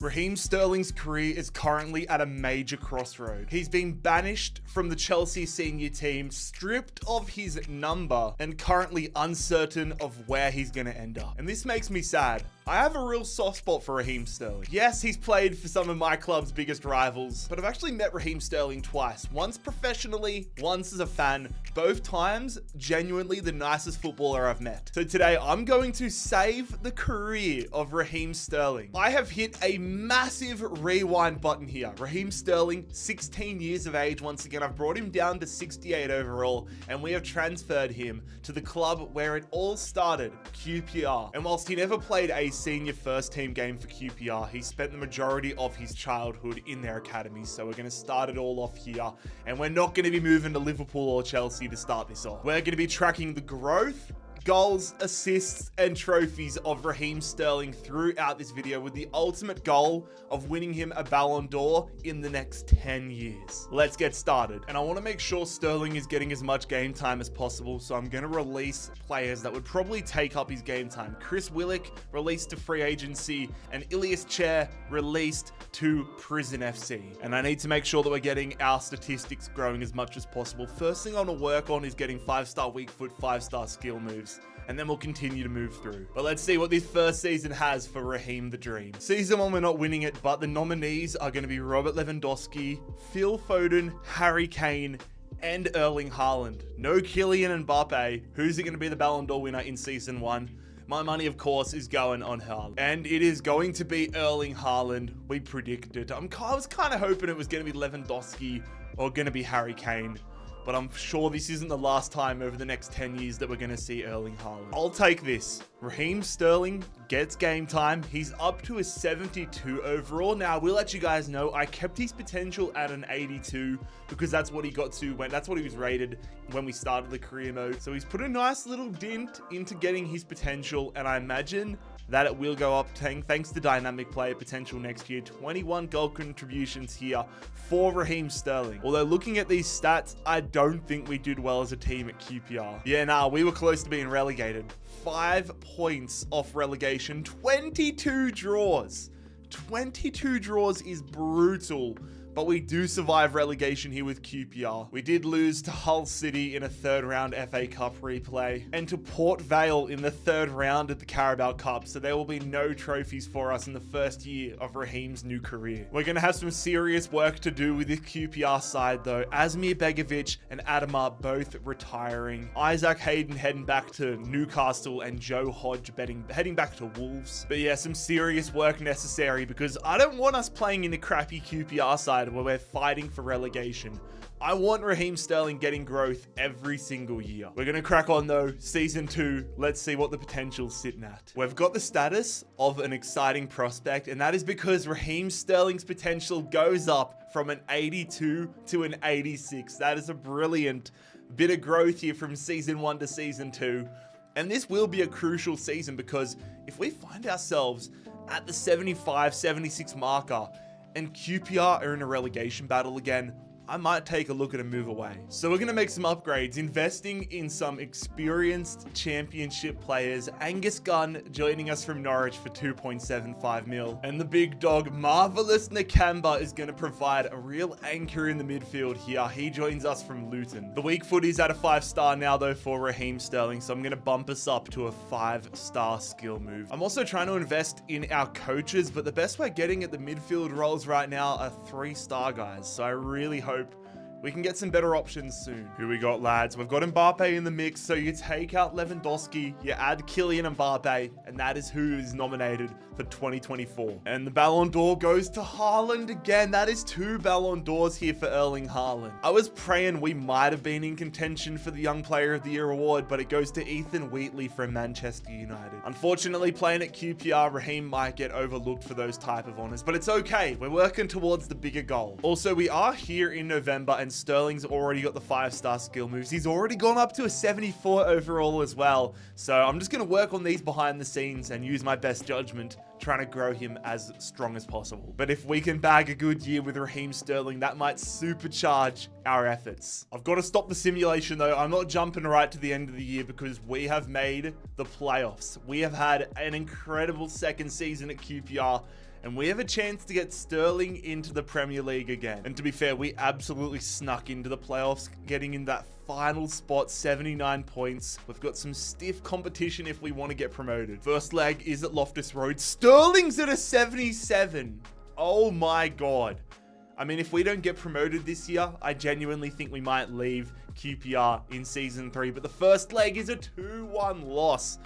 Raheem Sterling's career is currently at a major crossroad. He's been banished from the Chelsea senior team, stripped of his number, and currently uncertain of where he's going to end up. And this makes me sad. I have a real soft spot for Raheem Sterling. Yes, he's played for some of my club's biggest rivals, but I've actually met Raheem Sterling twice. Once professionally, once as a fan. Both times, genuinely the nicest footballer I've met. So today, I'm going to save the career of Raheem Sterling. I have hit a massive rewind button here. Raheem Sterling, 16 years of age. Once again, I've brought him down to 68 overall, and we have transferred him to the club where it all started, QPR. And whilst he never played a senior first team game for QPR, he spent the majority of his childhood in their academy. So we're going to start it all off here, and we're not going to be moving to Liverpool or Chelsea to start this off. We're going to be tracking the growth, goals, assists, and trophies of Raheem Sterling throughout this video, with the ultimate goal of winning him a Ballon d'Or in the next 10 years. Let's get started. And I want to make sure Sterling is getting as much game time as possible, so I'm going to release players that would probably take up his game time. Chris Willock released to free agency, and Ilias Chair released to Prison FC. And I need to make sure that we're getting our statistics growing as much as possible. First thing I want to work on is getting 5-star weak foot, 5-star skill moves, and then we'll continue to move through. But let's see what this first season has for Raheem the Dream. Season 1, we're not winning it, but the nominees are going to be Robert Lewandowski, Phil Foden, Harry Kane, and Erling Haaland. No Kylian Mbappe. Who's it going to be the Ballon d'Or winner in Season 1? My money, of course, is going on Haaland. And it is going to be Erling Haaland. We predicted. I was kind of hoping it was going to be Lewandowski or going to be Harry Kane. But I'm sure this isn't the last time over the next 10 years that we're going to see Erling Haaland. I'll take this. Raheem Sterling gets game time. He's up to a 72 overall. Now, I will let you guys know, I kept his potential at an 82 because that's what he got to when, that's what he was rated when we started the career mode. So he's put a nice little dent into getting his potential, and I imagine that it will go up thanks to dynamic player potential next year. 21 goal contributions here for Raheem Sterling. Although looking at these stats, I don't think we did well as a team at QPR. Yeah, nah, we were close to being relegated. 5 points off relegation, 22 draws. 22 draws is brutal. But we do survive relegation here with QPR. We did lose to Hull City in a third round FA Cup replay, and to Port Vale in the third round of the Carabao Cup, so there will be no trophies for us in the first year of Raheem's new career. We're going to have some serious work to do with this QPR side though. Asmir Begovic and Adama both retiring. Isaac Hayden heading back to Newcastle, and Joe Hodge heading back to Wolves. But yeah, some serious work necessary, because I don't want us playing in a crappy QPR side where we're fighting for relegation. I want Raheem Sterling getting growth every single year. We're going to crack on though. Season 2, let's see what the potential's sitting at. We've got the status of an exciting prospect, and that is because Raheem Sterling's potential goes up from an 82 to an 86. That is a brilliant bit of growth here from Season 1 to Season 2. And this will be a crucial season, because if we find ourselves at the 75, 76 marker, and QPR are in a relegation battle again, I might take a look at a move away. So we're going to make some upgrades, investing in some experienced championship players. Angus Gunn joining us from Norwich for 2.75 mil. And the big dog, Marvelous Nakamba, is going to provide a real anchor in the midfield here. He joins us from Luton. The weak foot is at a 5-star now though for Raheem Sterling, so I'm going to bump us up to a 5-star skill move. I'm also trying to invest in our coaches, but the best we're getting at the midfield roles right now are 3-star guys. So I really hope we can get some better options soon. Who we got, lads? We've got Mbappe in the mix, so you take out Lewandowski, you add Kylian Mbappe, and that is who is nominated for 2024. And the Ballon d'Or goes to Haaland again. That is 2 Ballon d'Ors here for Erling Haaland. I was praying we might have been in contention for the Young Player of the Year award, but it goes to Ethan Wheatley from Manchester United. Unfortunately, playing at QPR, Raheem might get overlooked for those type of honors, but it's okay. We're working towards the bigger goal. Also, we are here in November, and Sterling's already got the 5-star skill moves. He's already gone up to a 74 overall as well. So I'm just going to work on these behind the scenes and use my best judgment, trying to grow him as strong as possible. But if we can bag a good year with Raheem Sterling, that might supercharge our efforts. I've got to stop the simulation though. I'm not jumping right to the end of the year, because we have made the playoffs. We have had an incredible second season at QPR, and we have a chance to get Sterling into the Premier League again. And to be fair, we absolutely snuck into the playoffs, getting in that final spot, 79 points. We've got some stiff competition if we want to get promoted. First leg is at Loftus Road. Sterling's at a 77. Oh my God. I mean, if we don't get promoted this year, I genuinely think we might leave QPR in Season 3. But the first leg is a 2-1 loss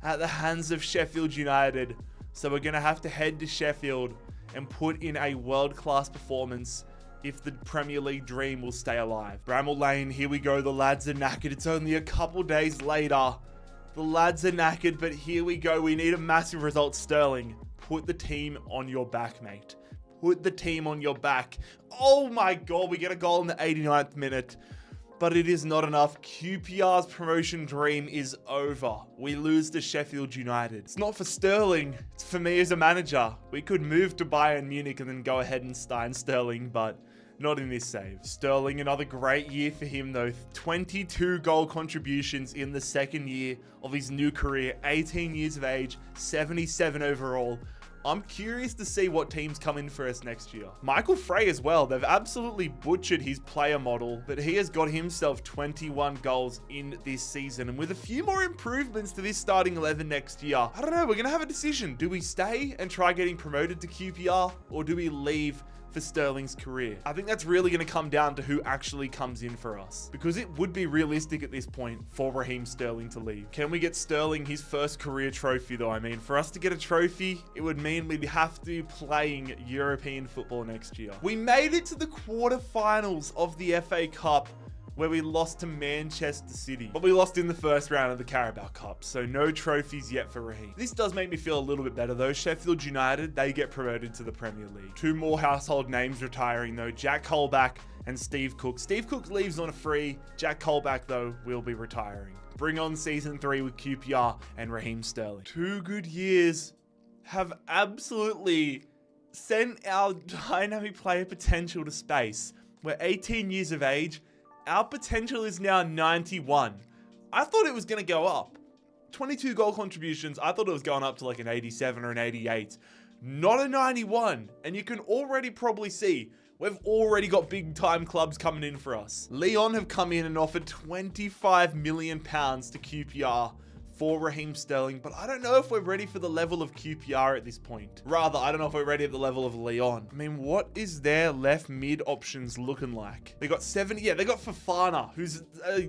at the hands of Sheffield United. So we're going to have to head to Sheffield and put in a world-class performance if the Premier League dream will stay alive. Bramall Lane, here we go. The lads are knackered. It's only a couple days later. The lads are knackered, but here we go. We need a massive result. Sterling, put the team on your back, mate. Put the team on your back. Oh my God, we get a goal in the 89th minute. But it is not enough. QPR's promotion dream is over. We lose to Sheffield United. It's not for Sterling. It's for me as a manager. We could move to Bayern Munich and then go ahead and sign Sterling, but not in this save. Sterling, another great year for him though. 22 goal contributions in the second year of his new career. 18 years of age, 77 overall. I'm curious to see what teams come in for us next year. Michael Frey as well. They've absolutely butchered his player model, but he has got himself 21 goals in this season. And with a few more improvements to this starting 11 next year, I don't know, we're going to have a decision. Do we stay and try getting promoted to QPR, or do we leave for Sterling's career? I think that's really going to come down to who actually comes in for us, because it would be realistic at this point for Raheem Sterling to leave. Can we get Sterling his first career trophy though? I mean, for us to get a trophy, it would mean we'd have to be playing European football next year. We made it to the quarterfinals of the FA Cup, where we lost to Manchester City. But we lost in the first round of the Carabao Cup, so no trophies yet for Raheem. This does make me feel a little bit better though. Sheffield United, they get promoted to the Premier League. Two more household names retiring though, Jack Colback and Steve Cook. Steve Cook leaves on a free. Jack Colback though will be retiring. Bring on Season 3 with QPR and Raheem Sterling. 2 good years have absolutely sent our dynamic player potential to space. We're 18 years of age. Our potential is now 91. I thought it was going to go up. 22 goal contributions. I thought it was going up to like an 87 or an 88. Not a 91. And you can already probably see we've already got big time clubs coming in for us. Lyon have come in and offered £25 million to QPR for Raheem Sterling, but I don't know if we're ready for the level of QPR at this point. Rather, I don't know if we're ready at the level of Lyon. I mean, what is their left mid options looking like? They got 70, yeah, they got Fofana, who's,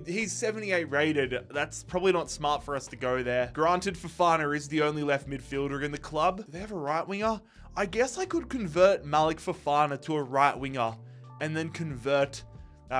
he's 78 rated. That's probably not smart for us to go there. Granted, Fofana is the only left midfielder in the club. Do they have a right winger? I guess I could convert Malik Fofana to a right winger and then convert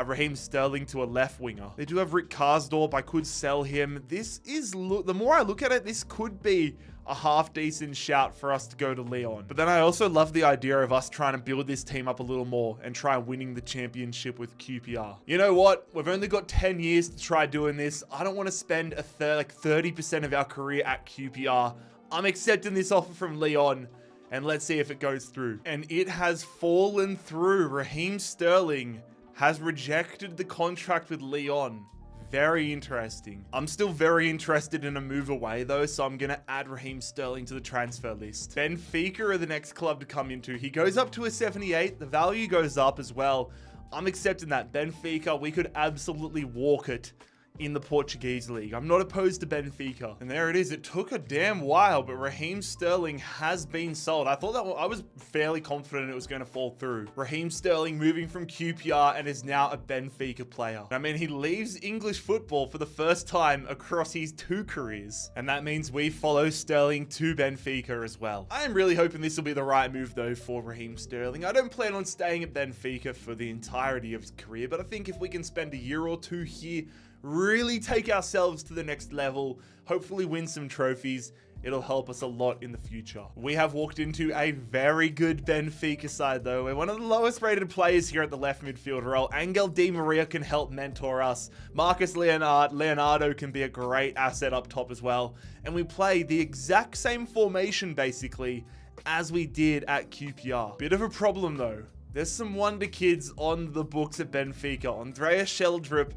Raheem Sterling to a left winger. They do have Rick Karsdorp. I could sell him. This is, the more I look at it, this could be a half decent shout for us to go to Lyon. But then I also love the idea of us trying to build this team up a little more and try winning the championship with QPR. You know what? We've only got 10 years to try doing this. I don't want to spend like 30% of our career at QPR. I'm accepting this offer from Lyon, and let's see if it goes through. And it has fallen through. Raheem Sterling has rejected the contract with Lyon. Very interesting. I'm still very interested in a move away though, so I'm going to add Raheem Sterling to the transfer list. Benfica are the next club to come into. He goes up to a 78. The value goes up as well. I'm accepting that. Benfica, we could absolutely walk it in the Portuguese league. I'm not opposed to Benfica. And there it is. It took a damn while, but Raheem Sterling has been sold. I thought that I was fairly confident it was going to fall through. Raheem Sterling moving from QPR and is now a Benfica player. I mean, he leaves English football for the first time across his 2 careers. And that means we follow Sterling to Benfica as well. I am really hoping this will be the right move though for Raheem Sterling. I don't plan on staying at Benfica for the entirety of his career, but I think if we can spend a year or 2 here, really take ourselves to the next level, hopefully win some trophies, it'll help us a lot in the future. We have walked into a very good Benfica side though. We're one of the lowest rated players here at the left midfield role. Angel Di Maria can help mentor us. Marcus Leonardo can be a great asset up top as well. And we play the exact same formation basically as we did at QPR. Bit of a problem though. There's some wonder kids on the books at Benfica. Andreas Sheldrup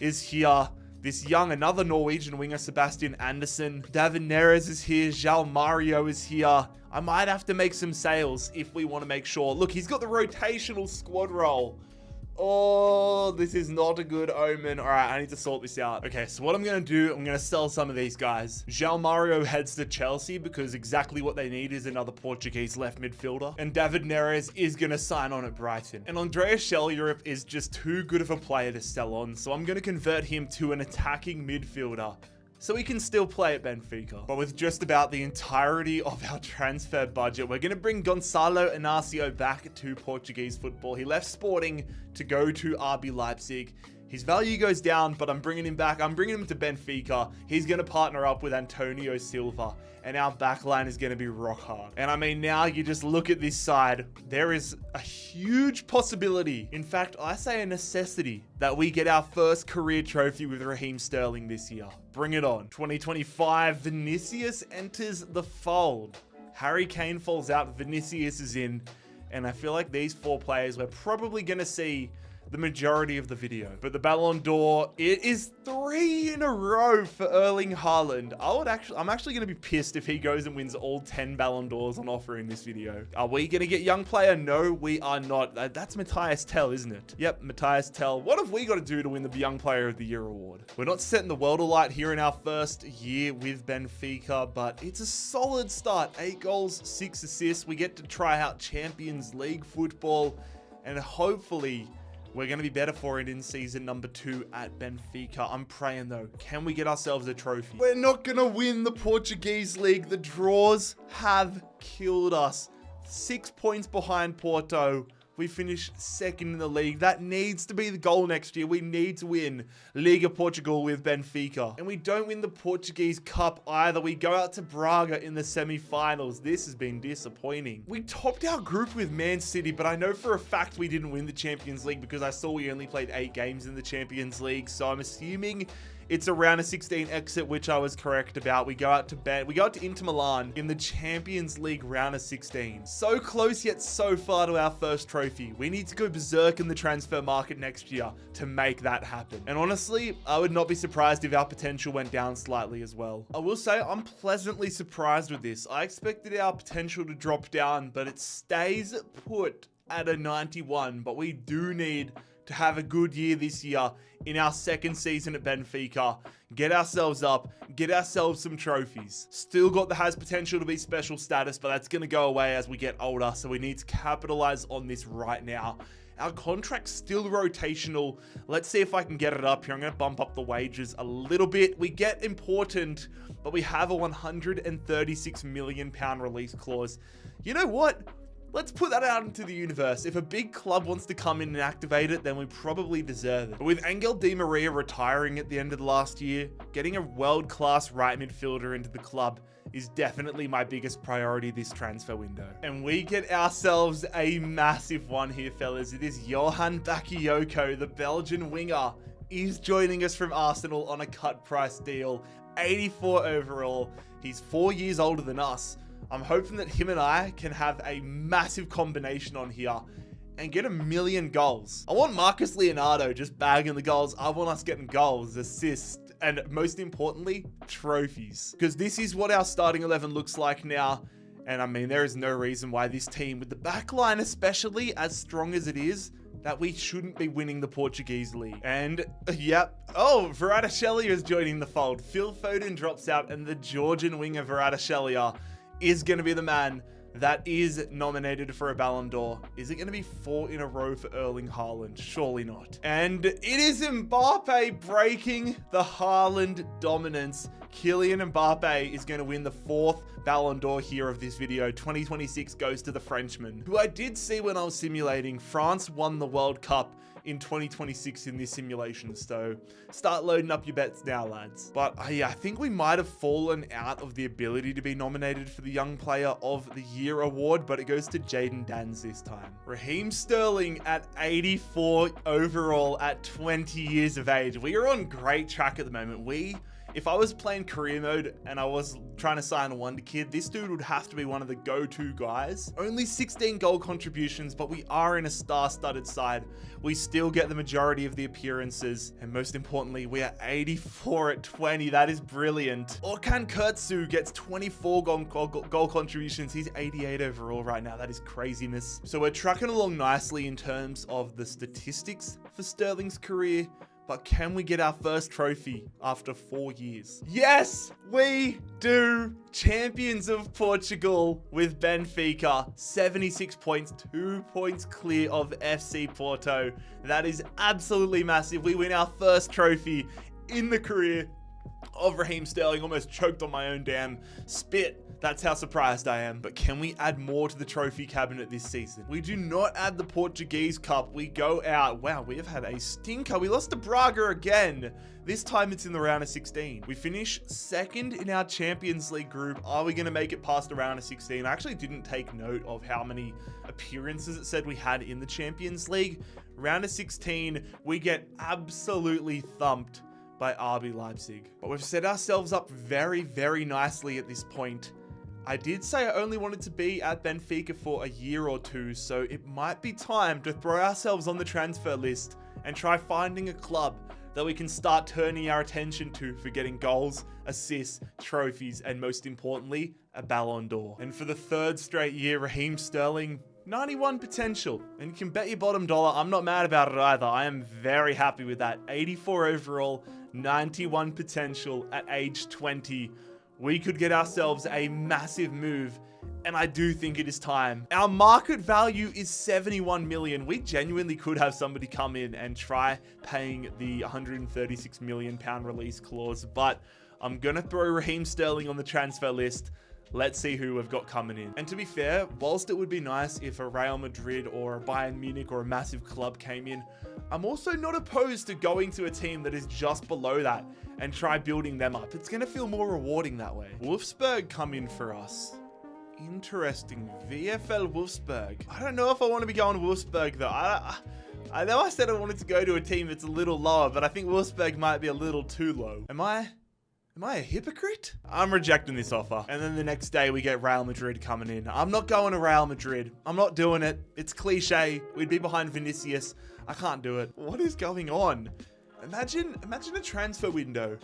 is here. This young, another Norwegian winger, Sebastian Andersen. David Neres is here. João Mario is here. I might have to make some sales if we want to make sure. Look, he's got the rotational squad role. Oh, this is not a good omen. All right, I need to sort this out. Okay, so what I'm going to do, I'm going to sell some of these guys. João Mario heads to Chelsea because exactly what they need is another Portuguese left midfielder. And David Neres is going to sign on at Brighton. And Andreas Schelleup is just too good of a player to sell on. So I'm going to convert him to an attacking midfielder, so he can still play at Benfica. But with just about the entirety of our transfer budget, we're going to bring Gonçalo Inácio back to Portuguese football. He left Sporting to go to RB Leipzig. His value goes down, but I'm bringing him back. I'm bringing him to Benfica. He's going to partner up with Antonio Silva, and our backline is going to be rock hard. And I mean, now you just look at this side. There is a huge possibility, in fact, I say a necessity, that we get our first career trophy with Raheem Sterling this year. Bring it on. 2025, Vinicius enters the fold. Harry Kane falls out, Vinicius is in, and I feel like these four players we're probably going to see the majority of the video. But the Ballon d'Or, it is 3 in a row for Erling Haaland. I'm actually going to be pissed if he goes and wins all 10 Ballon d'Ors on offer in this video. Are we going to get young player? No, we are not. That's Matthias Tell, isn't it? Yep, Matthias Tell. What have we got to do to win the Young Player of the Year award? We're not setting the world alight here in our first year with Benfica, but it's a solid start. 8 goals, 6 assists. We get to try out Champions League football, and hopefully we're going to be better for it in season number 2 at Benfica. I'm praying though, can we get ourselves a trophy? We're not going to win the Portuguese league. The draws have killed us. 6 points behind Porto. We finished second in the league. That needs to be the goal next year. We need to win Liga Portugal with Benfica. And we don't win the Portuguese Cup either. We go out to Braga in the semi-finals. This has been disappointing. We topped our group with Man City, but I know for a fact we didn't win the Champions League because I saw we only played 8 games in the Champions League. So I'm assuming it's a round of 16 exit, which I was correct about. We go out to Inter Milan in the Champions League round of 16. So close yet so far to our first trophy. We need to go berserk in the transfer market next year to make that happen. And honestly, I would not be surprised if our potential went down slightly as well. I will say I'm pleasantly surprised with this. I expected our potential to drop down, but it stays put at a 91. But we do need to have a good year this year in our second season at Benfica, get ourselves up, get ourselves some trophies. Still got the has potential to be special status, but that's going to go away as we get older, so we need to capitalize on this right now. Our contract's still rotational. Let's see if I can get it up here. I'm going to bump up the wages a little bit. We get important, but we have a £136 million release clause. You know what? Let's put that out into the universe. If a big club wants to come in and activate it, then we probably deserve it. But with Angel Di Maria retiring at the end of the last year, getting a world-class right midfielder into the club is definitely my biggest priority this transfer window. And we get ourselves a massive one here, fellas. It is Johan Bakayoko, the Belgian winger, is joining us from Arsenal on a cut price deal. 84 overall. He's 4 years older than us. I'm hoping that him and I can have a massive combination on here and get 1 million goals. I want Marcus Leonardo just bagging the goals. I want us getting goals, assists, and most importantly, trophies. Because this is what our starting 11 looks like now. And I mean, there is no reason why this team, with the back line especially, as strong as it is, that we shouldn't be winning the Portuguese league. And yep. Oh, Kvaratskhelia is joining the fold. Phil Foden drops out, and the Georgian winger Kvaratskhelia is going to be the man that is nominated for a Ballon d'Or. Is it going to be 4 in a row for Erling Haaland? Surely not. And it is Mbappe breaking the Haaland dominance. Kylian Mbappe is going to win the 4th Ballon d'Or here of this video. 2026 goes to the Frenchman, who I did see when I was simulating. France won the World Cup in 2026 in this simulation, so start loading up your bets now, lads. But yeah, I think we might have fallen out of the ability to be nominated for the Young Player of the Year award, but it goes to Jadon Danns this time. Raheem Sterling at 84 overall at 20 years of age. We are on great track at the moment. We If I was playing career mode and I was trying to sign a wonder kid, this dude would have to be one of the go-to guys. Only 16 goal contributions, but we are in a star-studded side. We still get the majority of the appearances. And most importantly, we are 84 at 20. That is brilliant. Orkan Kurtzu gets 24 goal contributions. He's 88 overall right now. That is craziness. So we're trucking along nicely in terms of the statistics for Sterling's career. But can we get our first trophy after 4 years? Yes, we do. Champions of Portugal with Benfica. 76 points, 2 points clear of FC Porto. That is absolutely massive. We win our first trophy in the career of Raheem Sterling. Almost choked on my own damn spit. That's how surprised I am. But can we add more to the trophy cabinet this season? We do not add the Portuguese Cup. We go out. Wow, we have had a stinker. We lost to Braga again. This time it's in the round of 16. We finish second in our Champions League group. Are we going to make it past the round of 16? I actually didn't take note of how many appearances it said we had in the Champions League. Round of 16, we get absolutely thumped by RB Leipzig. But we've set ourselves up very, very nicely at this point. I did say I only wanted to be at Benfica for a year or two, so it might be time to throw ourselves on the transfer list and try finding a club that we can start turning our attention to for getting goals, assists, trophies, and most importantly, a Ballon d'Or. And for the third straight year, Raheem Sterling, 91 potential. And you can bet your bottom dollar, I'm not mad about it either. I am very happy with that. 84 overall, 91 potential at age 20. We could get ourselves a massive move, and I do think it is time. Our market value is 71 million. We genuinely could have somebody come in and try paying the 136 million pound release clause, but I'm gonna throw Raheem Sterling on the transfer list. Let's see who we've got coming in. And to be fair, whilst it would be nice if a Real Madrid or a Bayern Munich or a massive club came in, I'm also not opposed to going to a team that is just below that and try building them up. It's going to feel more rewarding that way. Wolfsburg come in for us. Interesting. VfL Wolfsburg. I don't know if I want to be going to Wolfsburg though. I know I said I wanted to go to a team that's a little lower, but I think Wolfsburg might be a little too low. Am I a hypocrite? I'm rejecting this offer. And then the next day we get Real Madrid coming in. I'm not going to Real Madrid. I'm not doing it. It's cliche. We'd be behind Vinicius. I can't do it. What is going on? Imagine a transfer window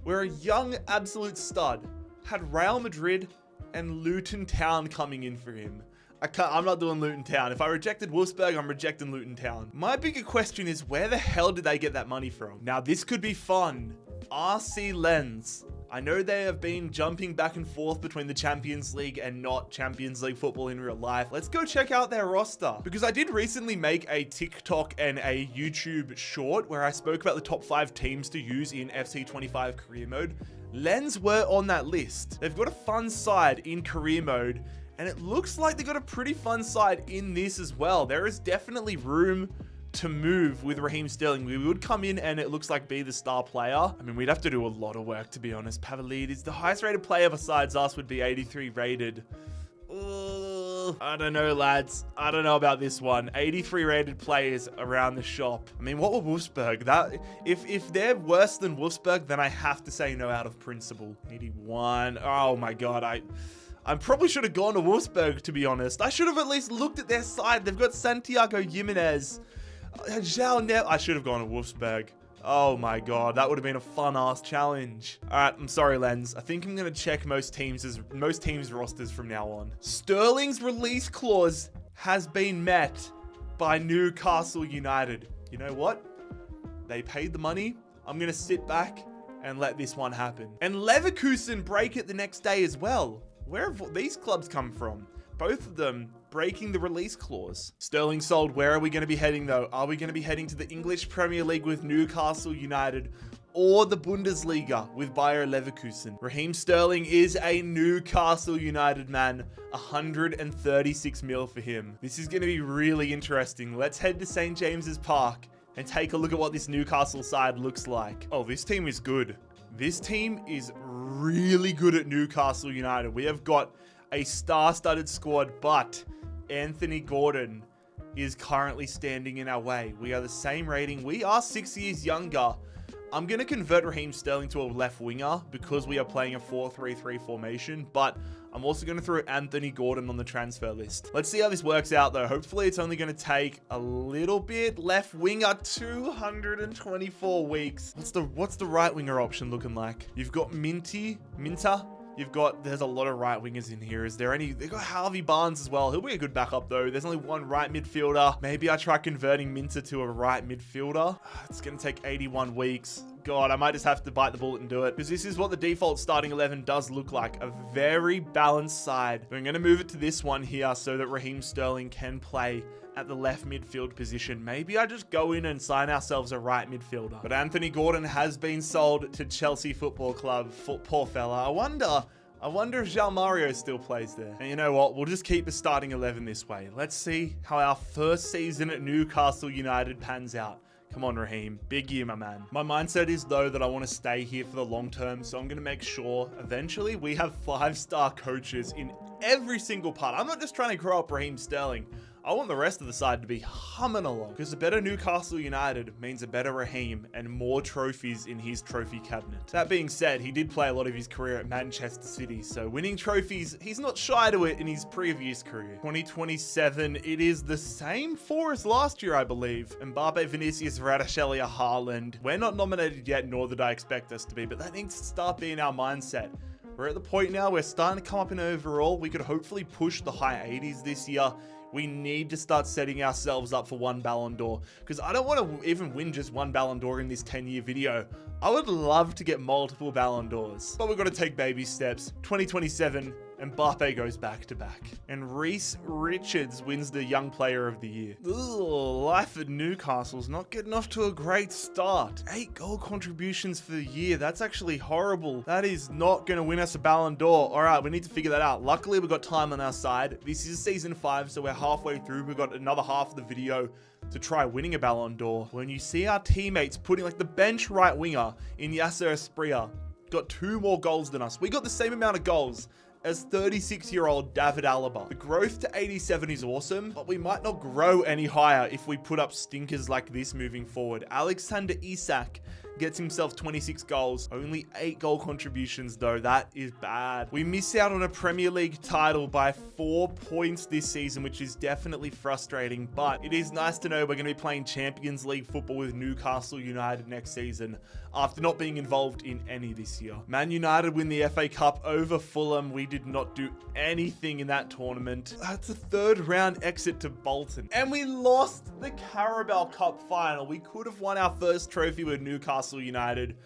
where a young absolute stud had Real Madrid and Luton Town coming in for him. I'm not doing Luton Town. If I rejected Wolfsburg, I'm rejecting Luton Town. My bigger question is, where the hell did they get that money from? Now, this could be fun. RC Lens. I know they have been jumping back and forth between the Champions League and not Champions League football in real life. Let's go check out their roster. Because I did recently make a TikTok and a YouTube short where I spoke about the top 5 teams to use in FC25 career mode. Lens were on that list. They've got a fun side in career mode, and it looks like they got a pretty fun side in this as well. There is definitely room to move with Raheem Sterling. We would come in and it looks like be the star player. I mean, we'd have to do a lot of work, to be honest. Pavlidis, the highest rated player besides us, would be 83 rated. I don't know, lads. I don't know about this one. 83 rated players around the shop. I mean, what were Wolfsburg? If they're worse than Wolfsburg, then I have to say no out of principle. 81. Oh my God. I probably should have gone to Wolfsburg, to be honest. I should have at least looked at their side. They've got Santiago Jimenez. I should have gone to Wolfsburg. Oh my God, that would have been a fun-ass challenge. All right, I'm sorry, Lens. I think I'm gonna check most teams' rosters from now on. Sterling's release clause has been met by Newcastle United. You know what? They paid the money. I'm gonna sit back and let this one happen. And Leverkusen break it the next day as well. Where have these clubs come from? Both of them breaking the release clause. Sterling sold. Where are we going to be heading though? Are we going to be heading to the English Premier League with Newcastle United or the Bundesliga with Bayer Leverkusen? Raheem Sterling is a Newcastle United man. 136 mil for him. This is going to be really interesting. Let's head to St. James's Park and take a look at what this Newcastle side looks like. Oh, this team is good. This team is really good at Newcastle United. We have got a star-studded squad, but Anthony Gordon is currently standing in our way. We are the same rating. We are 6 years younger, I'm going to convert Raheem Sterling to a left winger because we are playing a 4-3-3 formation, but I'm also going to throw Anthony Gordon on the transfer list. Let's see how this works out though. Hopefully it's only going to take a little bit. Left winger, 224 weeks. What's the right winger option looking like? You've got Minta. There's a lot of right wingers in here. They've got Harvey Barnes as well. He'll be a good backup though. There's only one right midfielder. Maybe I try converting Minta to a right midfielder. It's going to take 81 weeks. God, I might just have to bite the bullet and do it because this is what the default starting 11 does look like. A very balanced side. But I'm going to move it to this one here so that Raheem Sterling can play at the left midfield position. Maybe I just go in and sign ourselves a right midfielder. But Anthony Gordon has been sold to Chelsea Football Club. Poor fella. I wonder if João Mario still plays there. And you know what? We'll just keep the starting 11 this way. Let's see how our first season at Newcastle United pans out. Come on, Raheem. Big year, my man. My mindset is, though, that I want to stay here for the long term, so I'm going to make sure eventually we have 5-star coaches in every single part. I'm not just trying to grow up Raheem Sterling. I want the rest of the side to be humming along because a better Newcastle United means a better Raheem and more trophies in his trophy cabinet. That being said, he did play a lot of his career at Manchester City, so winning trophies, he's not shy to it in his previous career. 2027, it is the same four as last year, I believe. Mbappe, Vinicius, Kvaratskhelia, Haaland. We're not nominated yet, nor did I expect us to be, but that needs to start being our mindset. We're at the point now, we're starting to come up in overall. We could hopefully push the high 80s this year. We need to start setting ourselves up for one Ballon d'Or because I don't want to even win just one Ballon d'Or in this 10-year video. I would love to get multiple Ballon d'Ors, but we've got to take baby steps. 2027, Mbappe goes back to back. And Reece Richards wins the Young Player of the Year. Ugh, life at Newcastle's not getting off to a great start. 8 goal contributions for the year. That's actually horrible. That is not going to win us a Ballon d'Or. All right, we need to figure that out. Luckily, we've got time on our side. This is season 5, so we're halfway through. We've got another half of the video to try winning a Ballon d'Or. When you see our teammates putting like the bench right winger in Yasser Asprilla got 2 more goals than us. We got the same amount of goals as 36-year-old David Alaba. The growth to 87 is awesome, but we might not grow any higher if we put up stinkers like this moving forward. Alexander Isak gets himself 26 goals, only 8 goal contributions though. That is bad. We miss out on a Premier League title by 4 points this season, which is definitely frustrating, but it is nice to know we're going to be playing Champions League football with Newcastle United next season after not being involved in any this year. Man United win the FA Cup over Fulham. We did not do anything in that tournament. That's a 3rd round exit to Bolton. And we lost the Carabao Cup final. We could have won our first trophy with Newcastle United,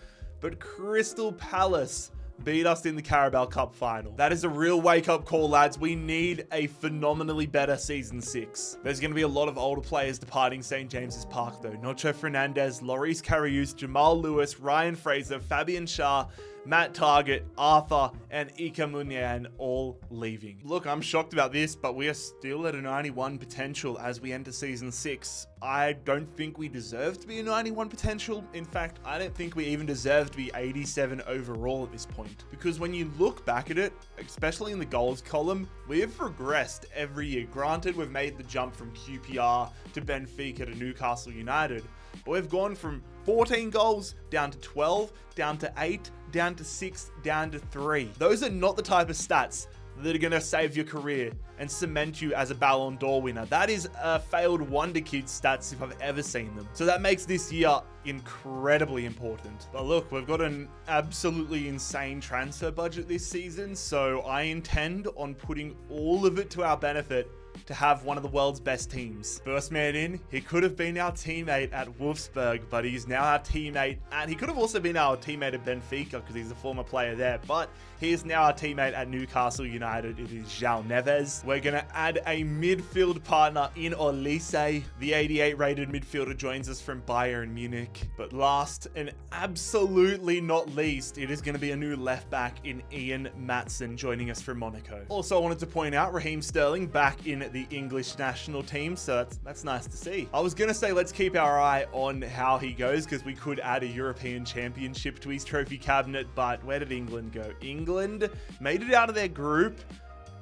but Crystal Palace beat us in the Carabao Cup final. That is a real wake-up call, lads. We need a phenomenally better season 6. There's going to be a lot of older players departing St. James's Park, though. Nacho Fernandez, Loris Karius, Jamal Lewis, Ryan Fraser, Fabian Schär, Matt Targett, Arthur, and Ika Munyan all leaving. Look, I'm shocked about this, but we are still at a 91 potential as we enter season 6. I don't think we deserve to be a 91 potential. In fact, I don't think we even deserve to be 87 overall at this point. Because when you look back at it, especially in the goals column, we have regressed every year. Granted, we've made the jump from QPR to Benfica to Newcastle United, but we've gone from 14 goals down to 12, down to 8, down to 6, down to 3. Those are not the type of stats that are going to save your career and cement you as a Ballon d'Or winner. That is a failed Wonder Kid stats if I've ever seen them. So that makes this year incredibly important. But look, we've got an absolutely insane transfer budget this season, so I intend on putting all of it to our benefit to have one of the world's best teams. First man in, he could have been our teammate at Wolfsburg, but he's now our teammate, and he could have also been our teammate at Benfica because he's a former player there, but he is now our teammate at Newcastle United. It is João Neves. We're going to add a midfield partner in Olise. The 88 rated midfielder joins us from Bayern Munich. But last and absolutely not least, it is going to be a new left back in Ian Matson joining us from Monaco. Also, I wanted to point out Raheem Sterling back in the English national team, so that's nice to see. I was going to say let's keep our eye on how he goes because we could add a European Championship to his trophy cabinet, but where did England go? England made it out of their group,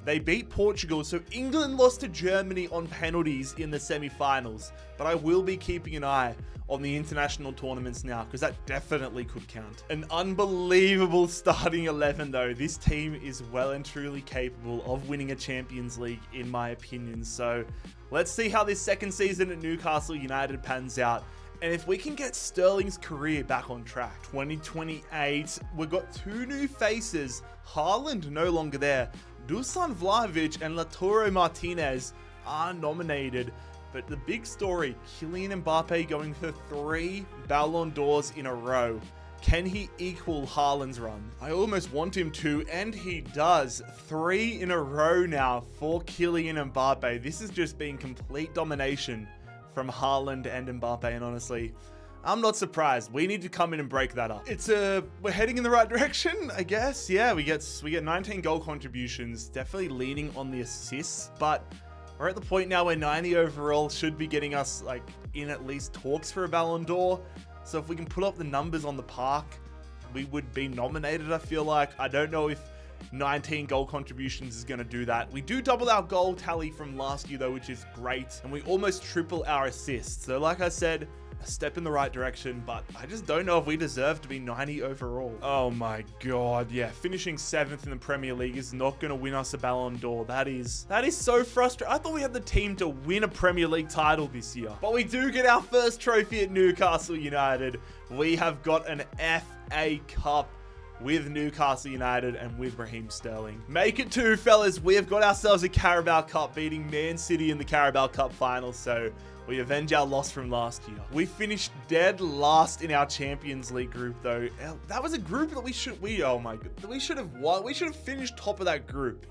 They beat Portugal, so England lost to Germany on penalties in the semi-finals. But I will be keeping an eye on the international tournaments now, because that definitely could count. An unbelievable starting 11 though. This team is well and truly capable of winning a Champions League, in my opinion. So let's see how this second season at Newcastle United pans out. And if we can get Sterling's career back on track. 2028, we've got two new faces. Haaland no longer there. Dusan Vlahovic and Lautaro Martinez are nominated. But the big story, Kylian Mbappe going for 3 Ballon d'Ors in a row. Can he equal Haaland's run? I almost want him to, and he does. 3 in a row now for Kylian Mbappe. This has just been complete domination from Haaland and Mbappe, and honestly, I'm not surprised. We need to come in and break that up. We're heading in the right direction, I guess. Yeah, we get 19 goal contributions, definitely leaning on the assists, but we're at the point now where 90 overall should be getting us like in at least talks for a Ballon d'Or. So if we can put up the numbers on the park, we would be nominated, I feel like. I don't know if 19 goal contributions is going to do that. We do double our goal tally from last year though, which is great. And we almost triple our assists. So like I said, a step in the right direction, but I just don't know if we deserve to be 90 overall. Oh my God. Yeah. Finishing 7th in the Premier League is not going to win us a Ballon d'Or. That is so frustrating. I thought we had the team to win a Premier League title this year, but we do get our first trophy at Newcastle United. We have got an FA Cup with Newcastle United and with Raheem Sterling. Make it 2, fellas. We have got ourselves a Carabao Cup, beating Man City in the Carabao Cup final, so we avenge our loss from last year. We finished dead last in our Champions League group though. That was a group that we should have won. We should have finished top of that group.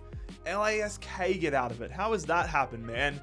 LASK get out of it. How has that happened, man?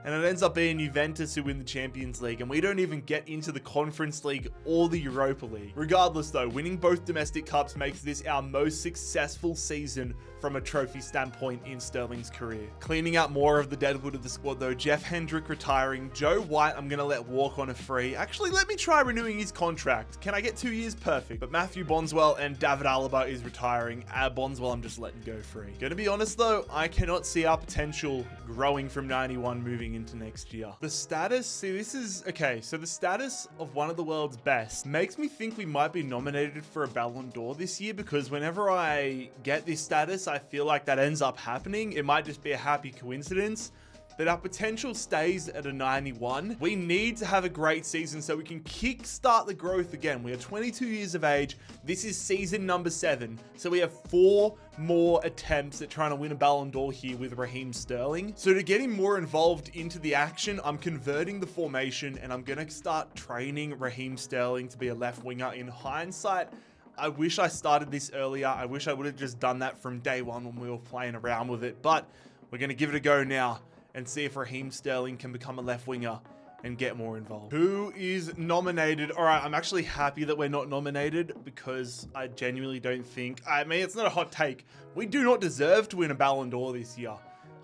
And it ends up being Juventus who win the Champions League, and we don't even get into the Conference League or the Europa League. Regardless though, winning both domestic cups makes this our most successful season from a trophy standpoint in Sterling's career. Cleaning out more of the deadwood of the squad though, Jeff Hendrick retiring, Joe White I'm gonna let walk on a free. Actually, let me try renewing his contract. Can I get 2 years? Perfect. But Matthew Bondswell and David Alaba is retiring. Bondswell I'm just letting go free. Gonna be honest though, I cannot see our potential growing from 91 moving into next year. The status, so the status of one of the world's best makes me think we might be nominated for a Ballon d'Or this year, because whenever I get this status, I feel like that ends up happening. It might just be a happy coincidence, but our potential stays at a 91. We need to have a great season so we can kickstart the growth again. We are 22 years of age. This is season number 7. So we have 4 more attempts at trying to win a Ballon d'Or here with Raheem Sterling. So to get him more involved into the action, I'm converting the formation and I'm going to start training Raheem Sterling to be a left winger. In hindsight, I wish I started this earlier. I wish I would have just done that from day one when we were playing around with it, but we're going to give it a go now and see if Raheem Sterling can become a left winger and get more involved. Who is nominated? All right, I'm actually happy that we're not nominated, because I genuinely don't think, I mean, it's not a hot take. We do not deserve to win a Ballon d'Or this year.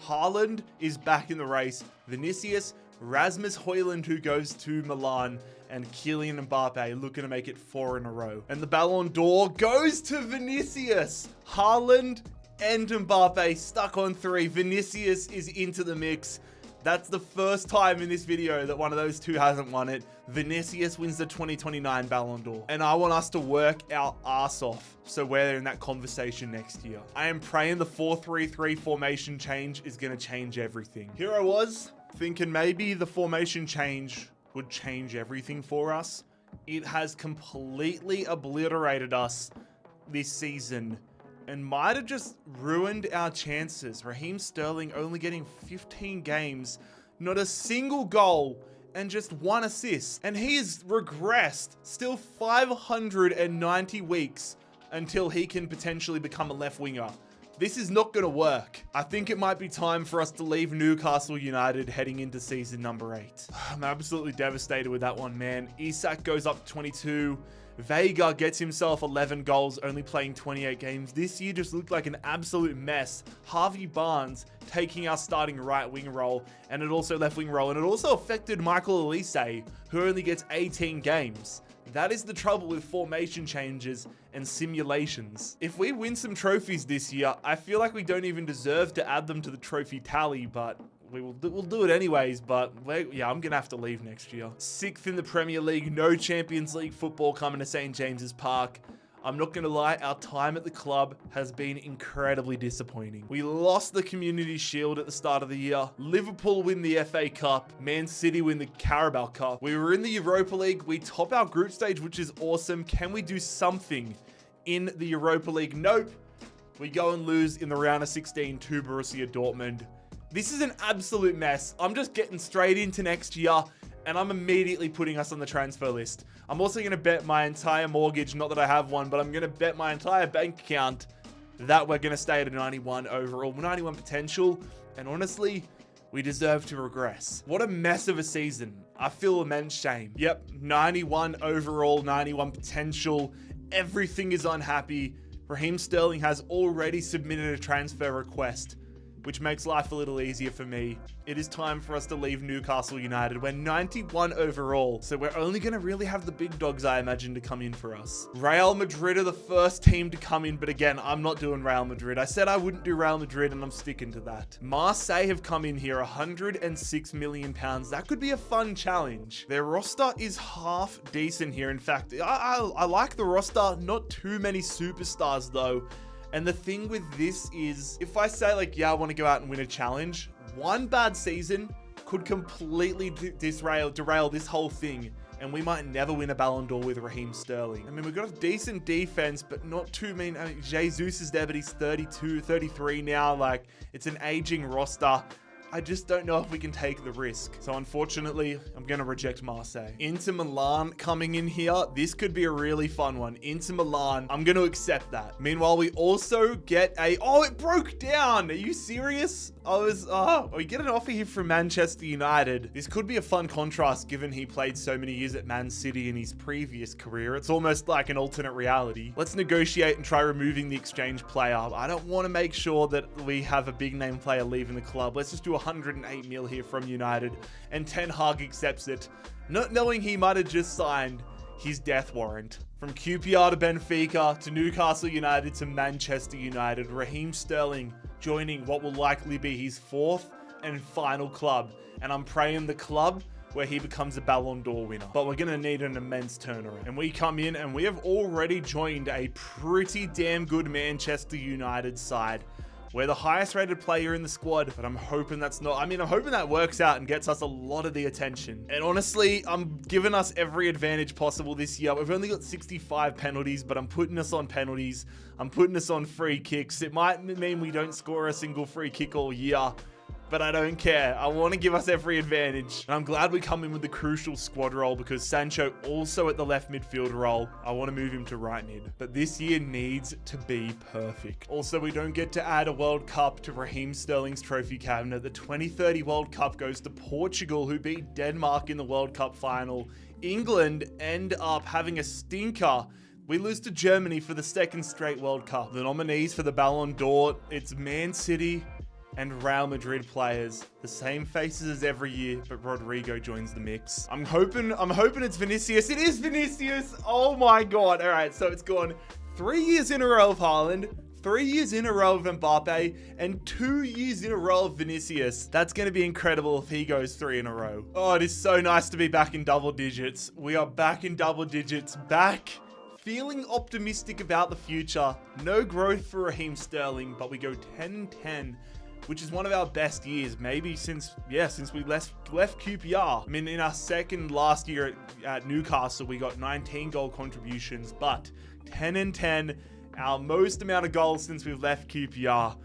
Haaland is back in the race. Vinicius, Rasmus Højlund, who goes to Milan, and Kylian Mbappe looking to make it 4 in a row. And the Ballon d'Or goes to Vinicius. Haaland and Mbappe stuck on 3. Vinicius is into the mix. That's the first time in this video that one of those two hasn't won it. Vinicius wins the 2029 Ballon d'Or. And I want us to work our ass off so we're in that conversation next year. I am praying the 4-3-3 formation change is going to change everything. Here I was thinking maybe the formation change would change everything for us. It has completely obliterated us this season and might have just ruined our chances. Raheem Sterling only getting 15 games, not a single goal, and just 1 assist. And he has regressed. Still 590 weeks until he can potentially become a left winger. This is not going to work. I think it might be time for us to leave Newcastle United heading into season number 8. I'm absolutely devastated with that one, man. Isak goes up to 22. Vega gets himself 11 goals, only playing 28 games. This year just looked like an absolute mess. Harvey Barnes taking our starting right wing role, and it also left wing role, and it also affected Michael Olise, who only gets 18 games. That is the trouble with formation changes and simulations. If we win some trophies this year, I feel like we don't even deserve to add them to the trophy tally, but we'll do it anyways. But yeah, I'm gonna have to leave next year. 6th in the Premier League, no Champions League football coming to St. James's Park. I'm not going to lie, our time at the club has been incredibly disappointing. We lost the Community Shield at the start of the year. Liverpool win the FA Cup. Man City win the Carabao Cup. We were in the Europa League. We top our group stage, which is awesome. Can we do something in the Europa League? Nope. We go and lose in the round of 16 to Borussia Dortmund. This is an absolute mess. I'm just getting straight into next year, and I'm immediately putting us on the transfer list. I'm also going to bet my entire mortgage, not that I have one, but I'm going to bet my entire bank account that we're going to stay at a 91 overall, 91 potential, and honestly, we deserve to regress. What a mess of a season. I feel immense shame. Yep, 91 overall, 91 potential. Everything is unhappy. Raheem Sterling has already submitted a transfer request, which makes life a little easier for me. It is time for us to leave Newcastle United. We're 91 overall, so we're only going to really have the big dogs, I imagine, to come in for us. Real Madrid are the first team to come in, but again, I'm not doing Real Madrid. I said I wouldn't do Real Madrid, and I'm sticking to that. Marseille have come in here, £106 million. That could be a fun challenge. Their roster is half decent here. In fact, I like the roster. Not too many superstars, though. And the thing with this is, if I say like, yeah, I want to go out and win a challenge, one bad season could completely derail this whole thing. And we might never win a Ballon d'Or with Raheem Sterling. I mean, we've got a decent defense, but not too mean. I mean, Jesus is there, but he's 32, 33 now. Like, it's an aging roster. I just don't know if we can take the risk. So unfortunately, I'm going to reject Marseille. Inter Milan coming in here. This could be a really fun one. Inter Milan, I'm going to accept that. Meanwhile, we also get oh, it broke down. Are you serious? We get an offer here from Manchester United. This could be a fun contrast given he played so many years at Man City in his previous career. It's almost like an alternate reality. Let's negotiate and try removing the exchange player. I don't want to make sure that we have a big name player leaving the club. Let's just do 108 mil here from United, and Ten Hag accepts it, not knowing he might have just signed his death warrant. From QPR to Benfica to Newcastle United to Manchester United, Raheem Sterling joining what will likely be his 4th and final club, and I'm praying the club where he becomes a Ballon d'Or winner. But we're going to need an immense turnaround. And we come in and we have already joined a pretty damn good Manchester United side. We're the highest rated player in the squad, but I'm hoping that's not, I'm hoping that works out and gets us a lot of the attention. And honestly, I'm giving us every advantage possible this year. We've only got 65 penalties, but I'm putting us on penalties. I'm putting us on free kicks. It might mean we don't score a single free kick all year, but I don't care. I want to give us every advantage. And I'm glad we come in with the crucial squad role because Sancho also at the left midfield role. I want to move him to right mid. But this year needs to be perfect. Also, we don't get to add a World Cup to Raheem Sterling's trophy cabinet. The 2030 World Cup goes to Portugal, who beat Denmark in the World Cup final. England end up having a stinker. We lose to Germany for the 2nd straight World Cup. The nominees for the Ballon d'Or, it's Man City and Real Madrid players. The same faces as every year, but Rodrigo joins the mix. I'm hoping it's Vinicius. It is Vinicius. Oh my God. All right, so it's gone 3 years in a row of Haaland, 3 years in a row of Mbappe, and 2 years in a row of Vinicius. That's going to be incredible if he goes 3 in a row. Oh, it is so nice to be back in double digits. We are back in double digits, back feeling optimistic about the future. No growth for Raheem Sterling, but we go 10-10. Which is one of our best years, maybe since we left QPR. I mean, in our second last year at Newcastle, we got 19 goal contributions, but 10-10, our most amount of goals since we've left QPR.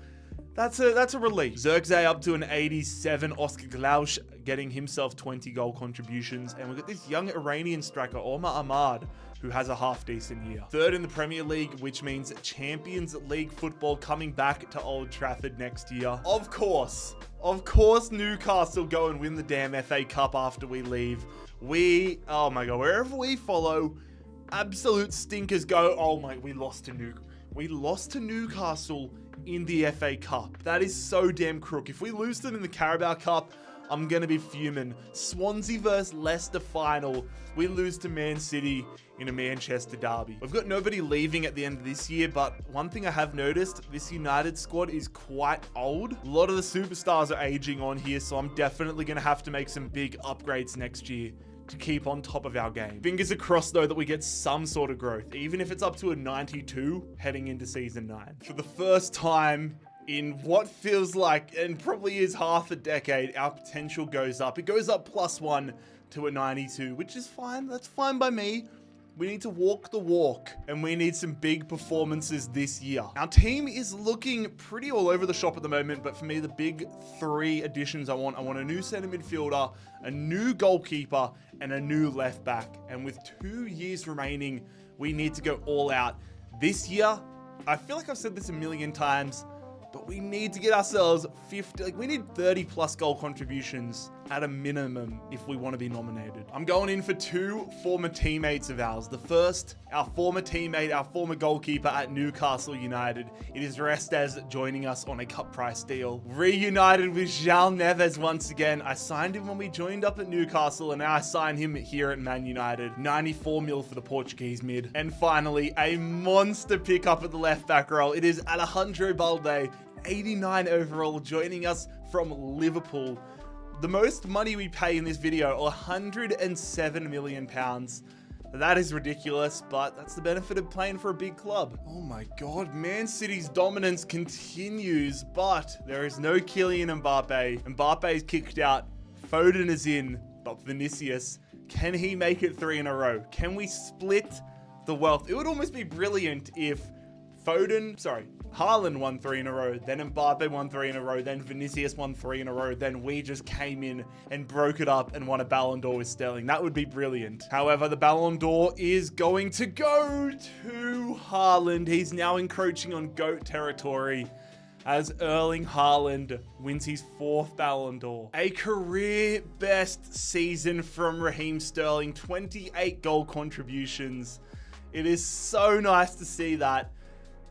That's a relief. Zirkzee up to an 87, Oscar Glausch getting himself 20 goal contributions, and we've got this young Iranian striker, Omar Ahmad, who has a half-decent year. 3rd in the Premier League, which means Champions League football coming back to Old Trafford next year. Of course, Newcastle go and win the damn FA Cup after we leave. Oh my God, wherever we follow, absolute stinkers go. Oh my, we lost to Newcastle in the FA Cup. That is so damn crook. If we lose them in the Carabao Cup, I'm going to be fuming. Swansea versus Leicester final. We lose to Man City in a Manchester derby. We've got nobody leaving at the end of this year, but one thing I have noticed, this United squad is quite old. A lot of the superstars are aging on here, so I'm definitely going to have to make some big upgrades next year to keep on top of our game. Fingers crossed though that we get some sort of growth, even if it's up to a 92 heading into season 9. For the first time in what feels like, and probably is half a decade, our potential goes up. It goes up +1 to a 92, which is fine. That's fine by me. We need to walk the walk, and we need some big performances this year. Our team is looking pretty all over the shop at the moment, but for me, the big 3 additions I want a new center midfielder, a new goalkeeper, and a new left back. And with 2 years remaining, we need to go all out. This year, I feel like I've said this a million times, but we need to get ourselves 50, we need 30 plus goal contributions at a minimum if we want to be nominated. I'm going in for 2 former teammates of ours. The first, our former teammate, our former goalkeeper at Newcastle United. It is Restes joining us on a cut price deal. Reunited with João Neves once again. I signed him when we joined up at Newcastle, and now I sign him here at Man United. 94 mil for the Portuguese mid. And finally, a monster pickup at the left back role. It is Alejandro Balde, 89 overall, joining us from Liverpool. The most money we pay in this video, 107 million pounds. That is ridiculous, but that's the benefit of playing for a big club. Oh my God, Man City's dominance continues, but there is no Kylian Mbappe. Mbappe is kicked out, Foden is in, but Vinicius, can he make it 3 in a row? Can we split the wealth? It would almost be brilliant if Haaland won 3 in a row, then Mbappe won 3 in a row, then Vinicius won 3 in a row, then we just came in and broke it up and won a Ballon d'Or with Sterling. That would be brilliant. However, the Ballon d'Or is going to go to Haaland. He's now encroaching on GOAT territory as Erling Haaland wins his 4th Ballon d'Or. A career best season from Raheem Sterling, 28 goal contributions. It is so nice to see that.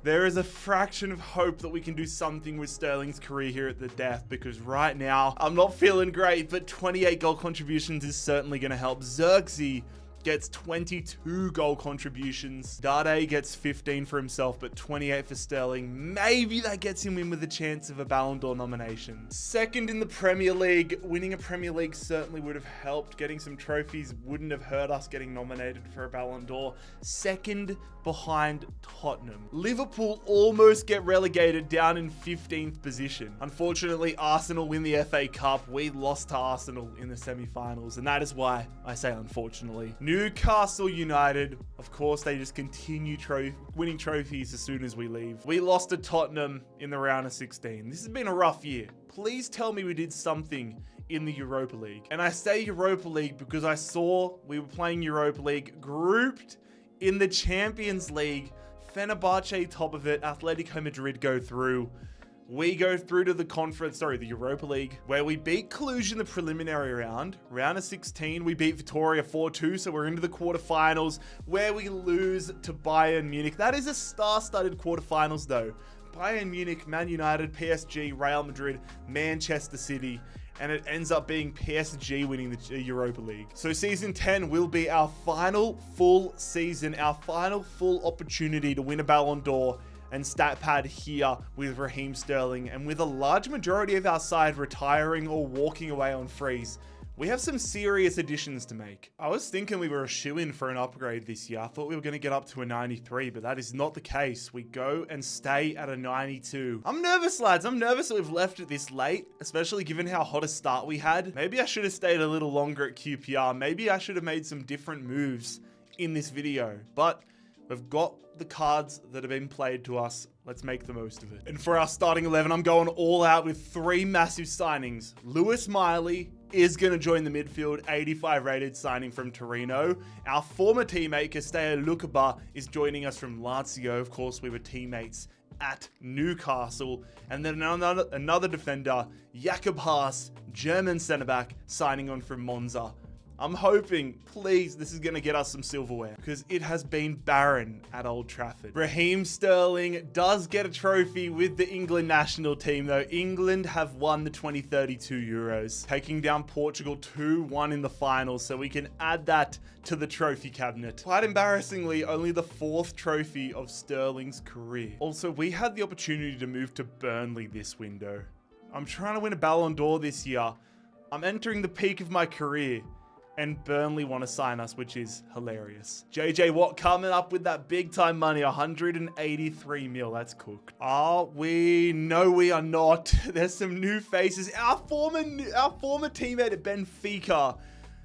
There is a fraction of hope that we can do something with Sterling's career here at the death, because right now I'm not feeling great, but 28 goal contributions is certainly going to help. Xerxes gets 22 goal contributions. Dade gets 15 for himself, but 28 for Sterling. Maybe that gets him in with a chance of a Ballon d'Or nomination. Second in the Premier League. Winning a Premier League certainly would have helped. Getting some trophies wouldn't have hurt us getting nominated for a Ballon d'Or. Second behind Tottenham. Liverpool almost get relegated down in 15th position. Unfortunately, Arsenal win the FA Cup. We lost to Arsenal in the semi-finals, and that is why I say unfortunately. Newcastle United, of course, they just continue winning trophies as soon as we leave. We lost to Tottenham in the round of 16. This has been a rough year. Please tell me we did something in the Europa League. And I say Europa League because I saw we were playing Europa League grouped in the Champions League. Fenerbahce top of it, Atletico Madrid go through. We go through to the Europa League, where we beat Cluj in the preliminary round. Round of 16, we beat Vitoria 4-2, so we're into the quarterfinals, where we lose to Bayern Munich. That is a star-studded quarterfinals, though. Bayern Munich, Man United, PSG, Real Madrid, Manchester City, and it ends up being PSG winning the Europa League. So season 10 will be our final full season, our final full opportunity to win a Ballon d'Or and stat pad here with Raheem Sterling. And with a large majority of our side retiring or walking away on freeze, we have some serious additions to make. I was thinking we were a shoo-in for an upgrade this year. I thought we were going to get up to a 93, but that is not the case. We go and stay at a 92. I'm nervous, lads. I'm nervous that we've left it this late, especially given how hot a start we had. Maybe I should have stayed a little longer at QPR. Maybe I should have made some different moves in this video, but we've got the cards that have been played to us. Let's make the most of it. And for our starting 11, I'm going all out with 3 massive signings. Lewis Miley is going to join the midfield, 85 rated signing from Torino. Our former teammate, Castello Lukaba, is joining us from Lazio. Of course, we were teammates at Newcastle. And then another defender, Jakob Haas, German centre-back, signing on from Monza. I'm hoping, please, this is going to get us some silverware because it has been barren at Old Trafford. Raheem Sterling does get a trophy with the England national team, though. England have won the 2032 Euros, taking down Portugal 2-1 in the finals, so we can add that to the trophy cabinet. Quite embarrassingly, only the 4th trophy of Sterling's career. Also, we had the opportunity to move to Burnley this window. I'm trying to win a Ballon d'Or this year. I'm entering the peak of my career. And Burnley want to sign us, which is hilarious. JJ Watt coming up with that big time money, 183 mil. That's cooked. Are we? No, we are not. There's some new faces. Our former teammate at Benfica,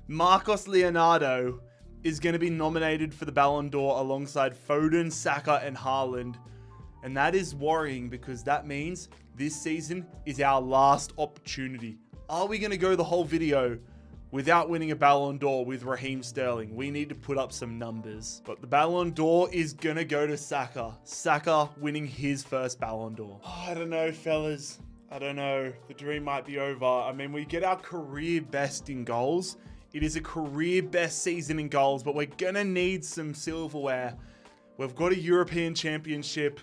Marcos Leonardo, is going to be nominated for the Ballon d'Or alongside Foden, Saka, and Haaland. And that is worrying because that means this season is our last opportunity. Are we going to go the whole video without winning a Ballon d'Or with Raheem Sterling? We need to put up some numbers. But the Ballon d'Or is gonna go to Saka. Saka winning his first Ballon d'Or. Oh, I don't know, fellas. I don't know. The dream might be over. I mean, we get our career best in goals. It is a career best season in goals, but we're gonna need some silverware. We've got a European Championship.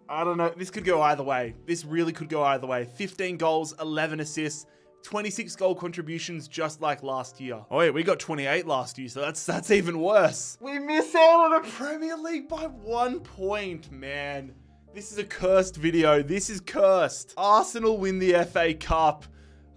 I don't know. This could go either way. This really could go either way. 15 goals, 11 assists. 26 goal contributions just like last year. Oh wait, we got 28 last year, so that's even worse. We miss out on a Premier League by 1 point, man. This is a cursed video. This is cursed. Arsenal win the FA Cup.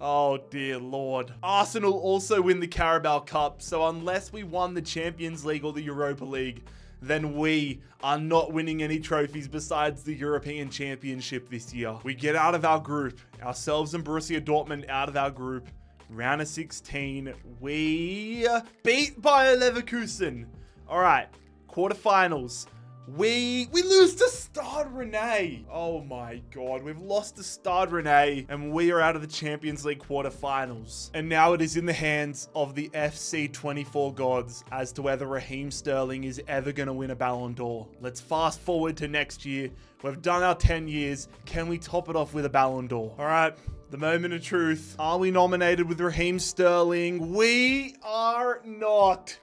Oh dear Lord. Arsenal also win the Carabao Cup, so unless we won the Champions League or the Europa League, then we are not winning any trophies besides the European Championship this year. We get out of our group, ourselves and Borussia Dortmund out of our group. Round of 16, we beat Bayer Leverkusen. All right, quarterfinals. We lose to Stade Rennais. Oh my God, we've lost to Stade Rennais and we are out of the Champions League quarterfinals. And now it is in the hands of the FC 24 gods as to whether Raheem Sterling is ever going to win a Ballon d'Or. Let's fast forward to next year. We've done our 10 years. Can we top it off with a Ballon d'Or? All right, the moment of truth. Are we nominated with Raheem Sterling? We are not.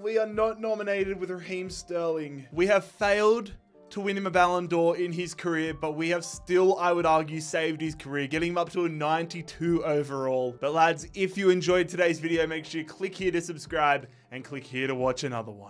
We are not nominated with Raheem Sterling. We have failed to win him a Ballon d'Or in his career, but we have still, I would argue, saved his career, getting him up to a 92 overall. But lads, if you enjoyed today's video, make sure you click here to subscribe and click here to watch another one.